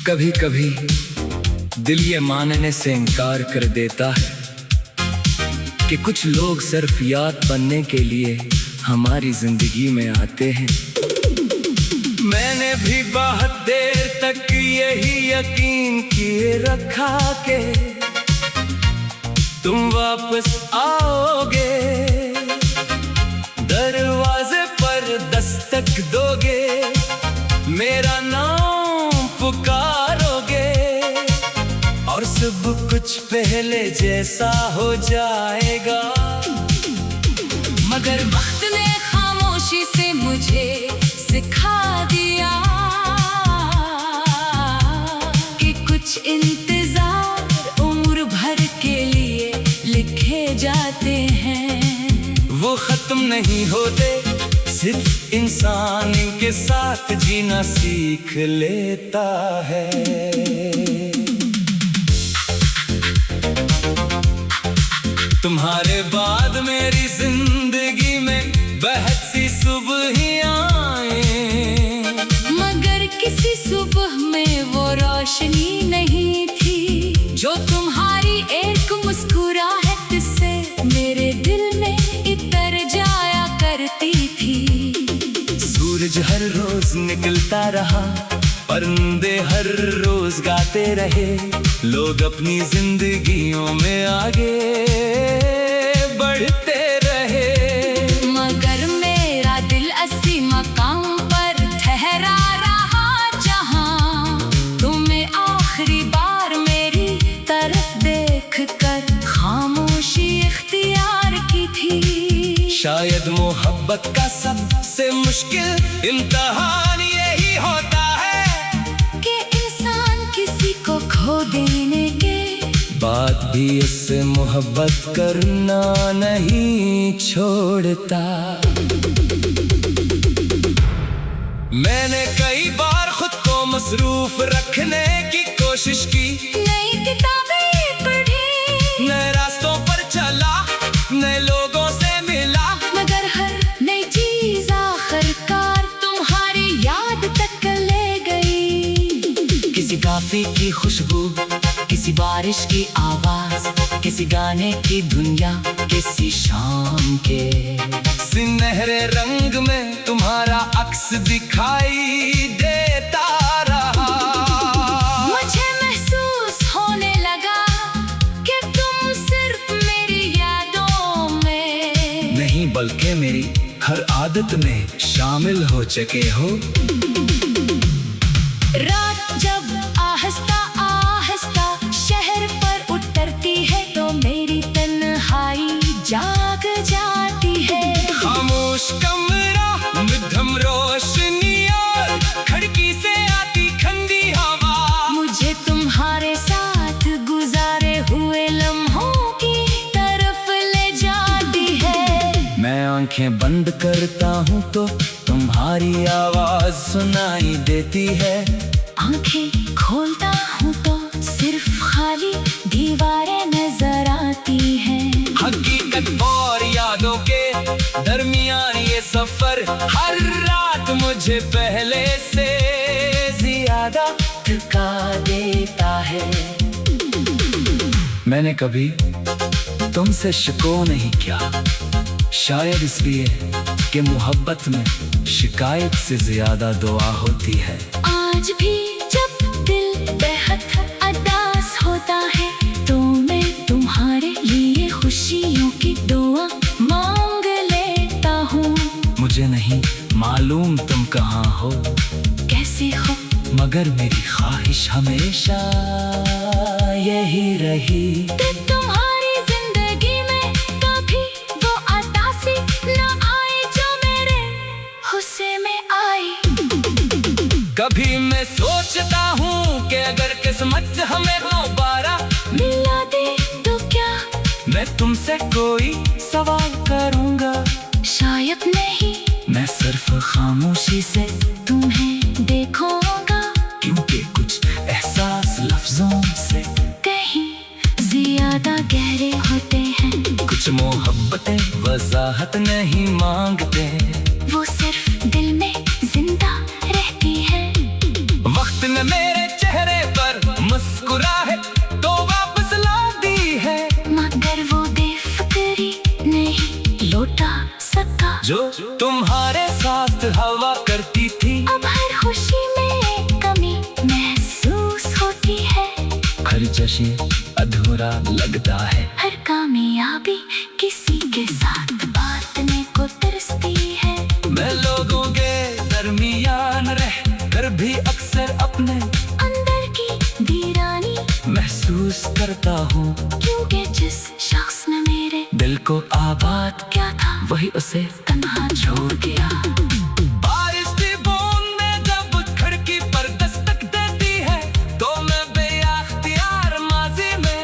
कभी कभी दिल ये मानने से इनकार कर देता है कि कुछ लोग सिर्फ याद बनने के लिए हमारी जिंदगी में आते हैं। मैंने भी बहुत देर तक यही यकीन किए रखा के तुम वापस आओगे, दरवाजे पर दस्तक दोगे, मेरा नाम पुकारोगे और सब कुछ पहले जैसा हो जाएगा। मगर वक्त ने खामोशी से मुझे सिखा दिया कि कुछ इंतजार उम्र भर के लिए लिखे जाते हैं। वो खत्म नहीं होते, सिर्फ इंसान इनके साथ जीना सीख लेता है। तुम्हारे बाद मेरी जिंदगी में बहुत सी सुबह आए, मगर किसी सुबह में वो रोशनी नहीं थी जो तुम्हारी एक मुस्कुराहट से मेरे दिल में इतर जाया करती थी। सूरज हर रोज निकलता रहा, परिंदे हर रोज गाते रहे, लोग अपनी जिंदगियों में आगे बढ़ते रहे, मगर मेरा दिल असी मकाम पर ठहरा रहा जहां तुम्हें आखिरी बार मेरी तरफ देखकर खामोशी इख्तियार की थी। शायद मोहब्बत का सबसे मुश्किल इम्तिहान यही होता है कि इंसान किसी को खो देने के बाद भी इससे मोहब्बत करना नहीं छोड़ता। मैंने कई बार खुद को मसरूफ रखने की कोशिश की, नई किताबें पढ़ी, नए रास्तों पर चला, नए लोगों से मिला, मगर हर नई चीज आखिरकार तुम्हारी याद तक ले गई। किसी काफी की खुशबू, किसी बारिश की आवाज, किसी गाने की दुनिया, किसी शाम के सुनहरे रंग में तुम्हारा अक्स दिखाई देता रहा। मुझे महसूस होने लगा कि तुम सिर्फ मेरी यादों में नहीं बल्कि मेरी हर आदत में शामिल हो चुके हो। रात जब आहिस्ता आहिस्ता शहर पर उतरती है तो मेरी तन्हाई जाग जाती है। खामोश कमरा, मध्यम रोशनी और खिड़की से आती ठंडी हवा मुझे तुम्हारे साथ गुजारे हुए लम्हों की तरफ ले जाती है। मैं आंखें बंद करता हूँ तो तुम्हारी आवाज सुनाई देती है, आंखें खोलता हूँ तो सिर्फ खाली दीवारें नजर आती हैं। हकीकत और यादों के दरमियान ये सफर हर रात मुझे पहले से ज्यादा थका देता है। मैंने कभी तुमसे शिको नहीं किया, शायद इसलिए कि मोहब्बत में शिकायत से ज्यादा दुआ होती है। आज भी जब दिल बेहद उदास होता है तो मैं तुम्हारे लिए खुशियों की दुआ मांग लेता हूँ। मुझे नहीं मालूम तुम कहाँ हो, कैसे हो, मगर मेरी ख्वाहिश हमेशा यही रही कि तुम्हारी जिंदगी में कभी वो उदासी न आए जो मेरे हुस्से में आई। कभी मैं सोचता हूँ कि अगर किस्मत हमें दोबारा मिला दे तो क्या मैं तुमसे कोई सवाल करूँगा, शायद नहीं, मैं सिर्फ खामोशी से तुम्हें देखूंगा, क्योंकि कुछ एहसास लफ्जों से कहीं ज्यादा गहरे होते हैं। कुछ मोहब्बतें वजाहत नहीं मांगते, वो सिर्फ दिल में जिंदा रहती है। वक्त ने मेरे चेहरे तुम्हारे साथ हवा करती थी। अब हर खुशी में कमी महसूस होती है। हर जश्न अधूरा लगता है। हर कामयाबी किसी के साथ बांटने को तरसती है। मैं लोगों के दरमियान रह कर भी अक्सर अपने अंदर की वीरानी महसूस करता हूँ। क्योंकि जिस शख्स ने मेरे दिल को आबाद क्या था वही उसे तन्हा छोड़ गया। बारिश की बूंदें जब खिड़की पर दस्तक देती है तो मैं बेअख्तियार माजी में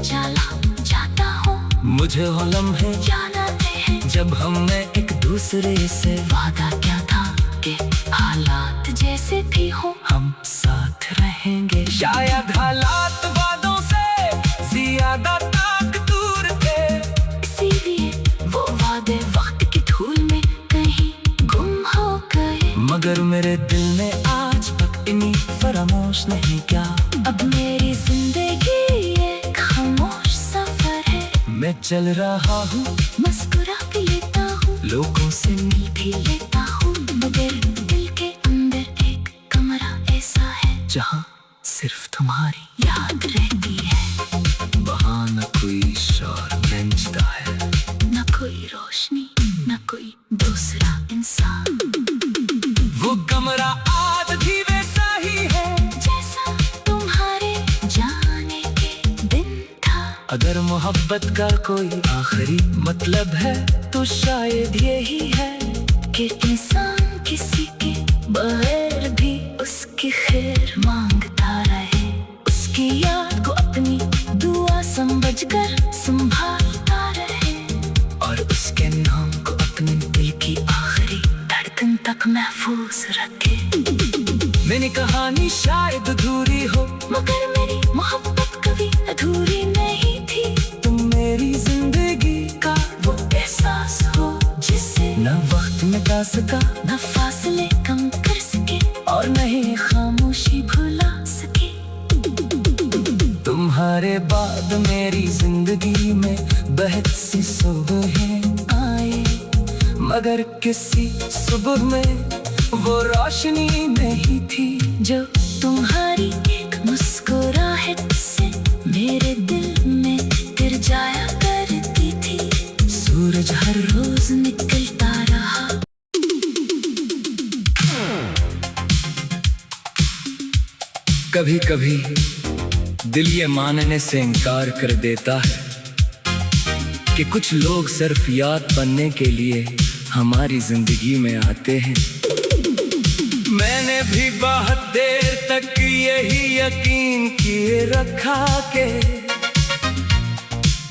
चला जाता हूँ। मुझे वो लम्हे याद आते हैं जब हमने एक दूसरे से वादा क्या था कि हालात जैसे भी हो हम साथ रहेंगे। शायद हालात वादों से ज्यादा ताकतवर थे। इसीलिए वो वादे वक्त की धूल में कहीं गुम हो गए। मगर मेरे दिल में आज तक इन्हीं फरामोश नहीं क्या। अब मेरी जिंदगी एक खामोश सफर है। मैं चल रहा हूँ मुस्कुरा भी लेता हूँ, लोगों से मिल भी लेता हूँ, मगर दिल के अंदर एक कमरा ऐसा है जहाँ सिर्फ तुम्हारी याद रहती है। वहाँ न कोई शोर गूंजता है, न कोई रोशनी न कोई दूसरा इंसान। वो कमरा आज भी वैसा ही है जैसा तुम्हारे जाने के दिन था। अगर मोहब्बत का कोई आखिरी मतलब है तो शायद यही है कि इंसान किसी के बगैर भी उसकी खैर मांगता रहे। उसकी याद को अपनी दुआ समझकर संभालता रहे और उसके नाम को अपने दिल की आखिरी धड़कन तक महफूज रखे। मेरी कहानी शायद अधूरी हो मगर मेरी मोहब्बत कभी अधूरी नहीं थी। तुम मेरी जिंदगी का वो एहसास हो जिसे न वक्त मिटा सका न फासले कम कर सके और नहीं खामोशी भुला सके। तुम्हारे बाद मेरी जिंदगी में बहुत सी सुबहें आए मगर किसी सुबह में वो रोशनी नहीं थी जो तुम्हारी एक मुस्कुराहट से मेरे दिल में गिर जाया करती थी। सूरज हर रोज निकलता रहा। कभी कभी दिल ये मानने से इनकार कर देता है कि कुछ लोग सिर्फ याद बनने के लिए हमारी जिंदगी में आते हैं। मैंने भी बहुत देर तक यही यकीन किए रखा के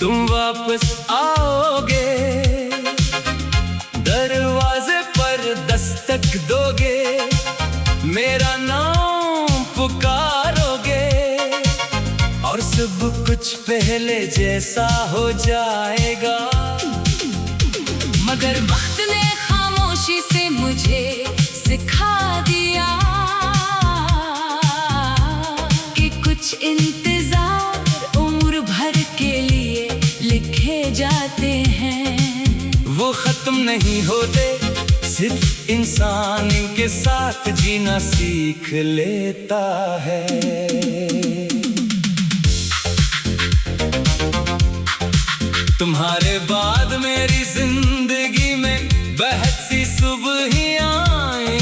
तुम वापस आओगे, दरवाजे पर दस्तक दोगे, मेरा नाम पुकारोगे और सब कुछ पहले जैसा हो जाएगा। मगर वक्त ने खामोशी से मुझे सिखा दिया कि कुछ इंतजार उम्र भर के लिए लिखे जाते हैं। वो खत्म नहीं होते, सिर्फ इंसान इनके साथ जीना सीख लेता है। तुम्हारे बाद मेरी जिंदगी में बहुत सी सुबहें आए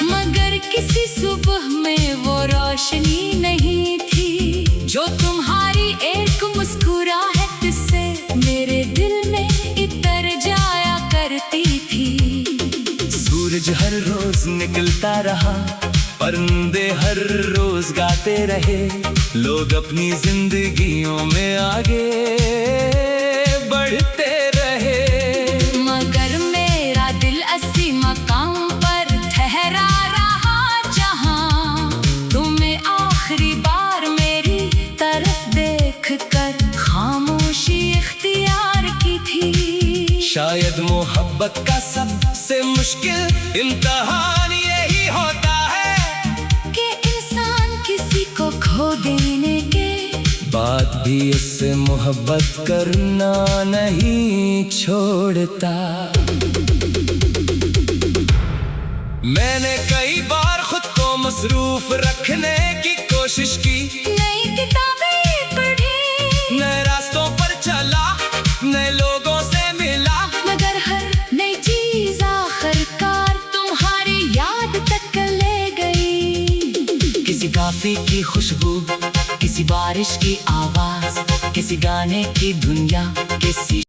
मगर किसी सुबह में वो रोशनी नहीं थी जो तुम्हारी एक मुस्कुराहट से मेरे दिल में इतर जाया करती थी। सूरज हर रोज निकलता रहा, परिंदे हर रोज गाते रहे, लोग अपनी जिंदगियों में आगे बढ़ते रहे। मगर मेरा दिल असी मकाम पर ठहरा रहा जहां तुम्हें आखिरी बार मेरी तरफ देखकर खामोशी इख्तियार की थी। शायद मोहब्बत का सबसे मुश्किल इम्तिहान यही होता है कि इंसान किसी को खो देने के बाद भी उससे मोहब्बत करना नहीं छोड़ता। मैंने कई बार खुद को मसरूफ रखने की कोशिश की, नई किताबें पढ़ी, नए रास्तों पर चला, नए लोगों से मिला, मगर हर नई चीज आखिरकार तुम्हारी याद तक ले गई। किसी कॉफी की खुशबू, किसी बारिश की आवाज, किसी गाने की धुन या किसी